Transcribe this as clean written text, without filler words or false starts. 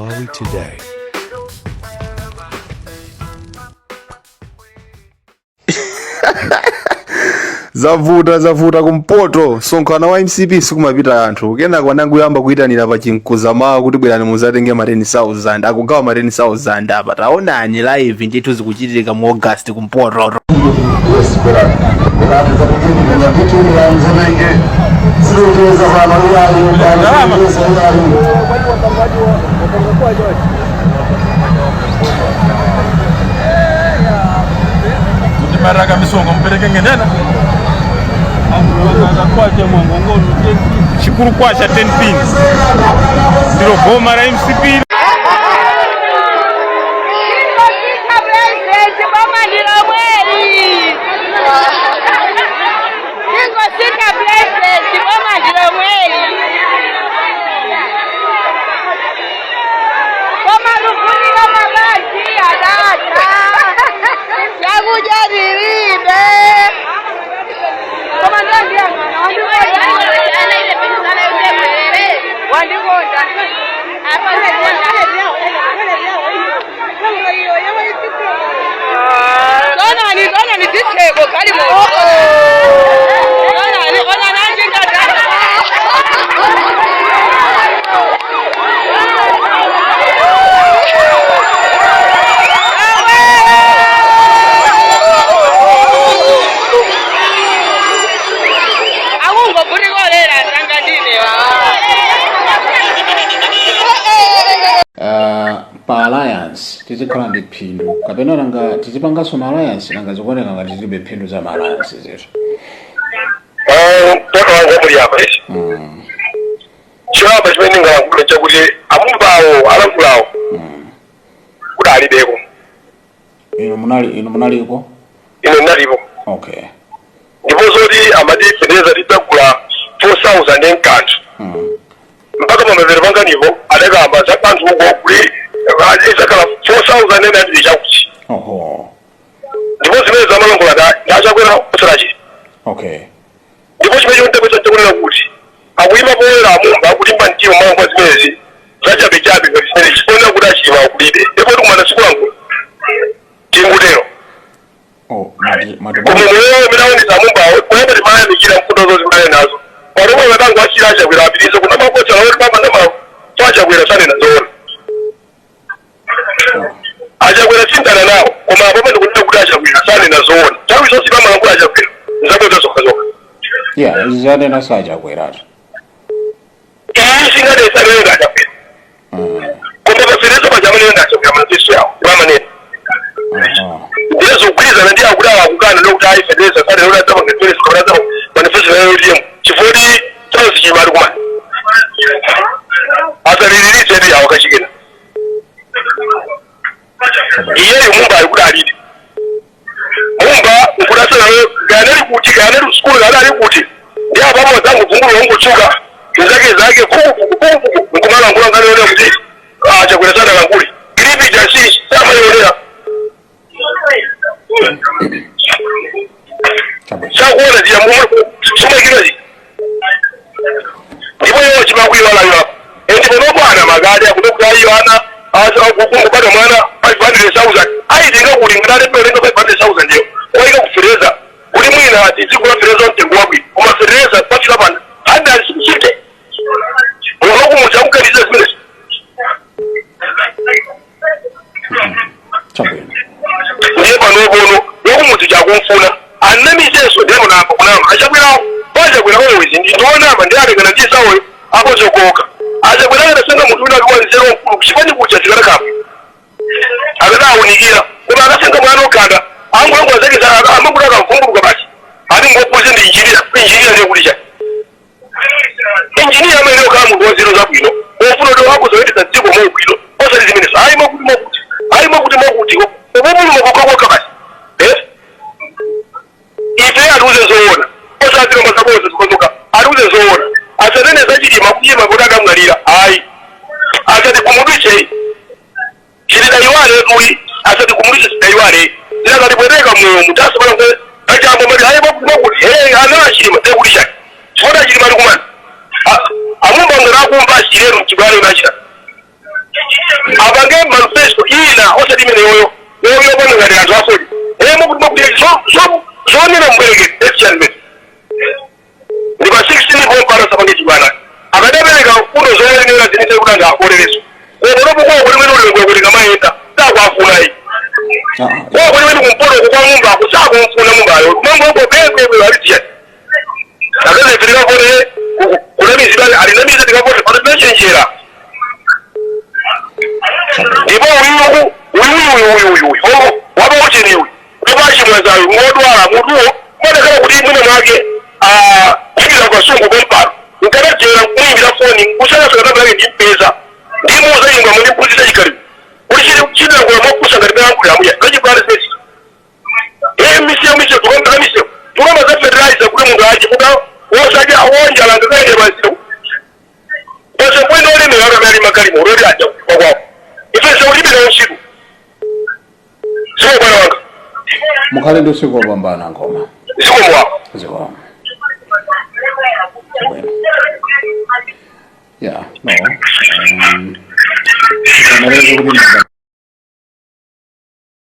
Malawi Today. zavuta kumpoto sonkhana wa MCP sikumapita anthu kena kwanangu yamba kuyitanira pa chinkuza mawa kuti bwerani muzatenge ma 10,000 akugawa ma 10,000 apa taonani live ndithu zikuchitika mu August kumpoto. Maraga misongo mpeleke ngenena chikuru kwacha 10 pins ndiro goma ra MCP pa alliance tizikhala ndi phindu kapena nanga tizipanganso ma alliance nanga zikuoneka ngati tilibe phindu za ma alliance zetu. Toto wangu muri apa isi. Chiraba chimene ngalankhula chakuti amumbawo alankhulawo. Kuti alibeko. Ino munaliko? Ino nalipo. Okay. Ndipo zoti amadifendeza litakula 4,000 enkanthu. Mpaka pamavere panganipo adakamba za kanthu uko kuli isakala 4,000 enandiri chakuchi. Oho. Ndipo zimene zamalongola ndachakwera kusalachi. Okay. Ndipo chimene chontepo chachakunena kuti akuyima poyera amumba akulimba mtima mwangu zimenezi zachabechabe ngati zimene chifuna kuti achima akulibe. Ndipo tikumana siku langu tingutero. Kumumuyo minaonisa amumbawo kuyamba timaya mikira mfundo zo zimene nazo. Walomwe wadangu achira achakwera apirizo kuna makocha lawoti papa ndama achakwera sane nazoona. Achakwera sindana nawo koma apo pende kuti kuti achakwera sane nazoona. Tawi zonse pama langu achakwera nzakweza sokazoka. Yeah, izane na saja kwerato. Singa de sane nga achakwera. Koma bafirezo bajamane nga achakwera manifesto yawo bamane. Yesu kwiza na ndia kudala kukana ndo kutai fedeza sane ndo ndaba ngefeso kwa ndaba manifesto yawo ndiye chifodi tsozi chimali kuma. Asaliriri sebi yawo kashikena. Iye mumba alikuda alidi. Mumba ukudasa nawe ganeri kuti ganeri skulu ganeri kuti. Ndiya baba zangu kungulu wangu chuka. Zake kuku mkumala ngula ngani yone kuti. Achakwera sana nganguli. Gripi jasi sama yonea. Chakuona dia mumu suma kinazi. Ndipo yo chimakuyiwala yo. Ndipo nobwana magadi akutokudayo ana asa kukumbuka mwana 500,000 ayitinga kulingana lepere ndo 500,000 ndio oika kufireza uli mwina ati zikula fireza ntengo wabwi kuma fireza pachira bana hada sikute unoku muchamuka liza zimene ndiye panobono yoku chakumfuna anamiseso ndemo napa kunama achakwirawo pachakwirawo wezi nditoonama ndialekana ndisawoyo akozokoka achakwirawo nasenga mutu unakiwanzero mkulu kuchipani kucha zikalakapo akadawunikira koma akasenga mwana okanda angu azake za amangulaka mvumburuka basi ali ngokuze ndi injiniya ndiye kulicha injiniya amene okhala munthu waziro zabwino ofuna ndo wako zoyendeza dziko mobwino osati zimenezo ayi mokuti ubumulu mokokoka basi ife aluze zoona osati nomazabose zikozoka aluze zoona asanene zachilima kuyima kuti akamwalira ayi asati kumudwiche chilidaiwale tuli asati kumudwiche chidaiwale zilakati bwereka mutasa bala kwe kachambo mali ayi mokuti ana chilima tekulisha chifona chilima alikumana amumba ngana kumba chilero mchibwale unachita apange manifesto ina osati imene yoyo pano ngati anthu afoli zonena mbwereke efchanmet ndi pa 16 kompara sapange chibwana akadapereka mfundo zoyenera zinise kuti anthu akolereso konopokuwa kulimene ulengwe kuti kamayenda sakwafunayi kwa kulimene kumpoto kwa mumba akusakumfuna mumbayo mambo bebe alitiya akaze tikavone kulemizira alinamiza tikavone pano tinachenjera ndipo uyuyu waba ucheniwe wabachimwezayo ngodwala mutuwo madakala kuti mwina mwake kupita kwa sungu komparo nkanajera kumwimbira foni kusanasakatabalake ndimpeza ndimuuza ingwa mundimpuzisa chikalimu kuti chidira kula mwakusa ngati melankhuli amuya kachibale sesi misiyo tukombe misiyo tukamba za federalize kuti mungu achi kuda wosaja awonjala ngakaende basiro pese mwino ole mewaka meali makalimo uloli aja kwakwako ifese ulibira usiku siko bwana wanga mukhale ndi usiku wopambana ngoma siko mwako ziko yeah no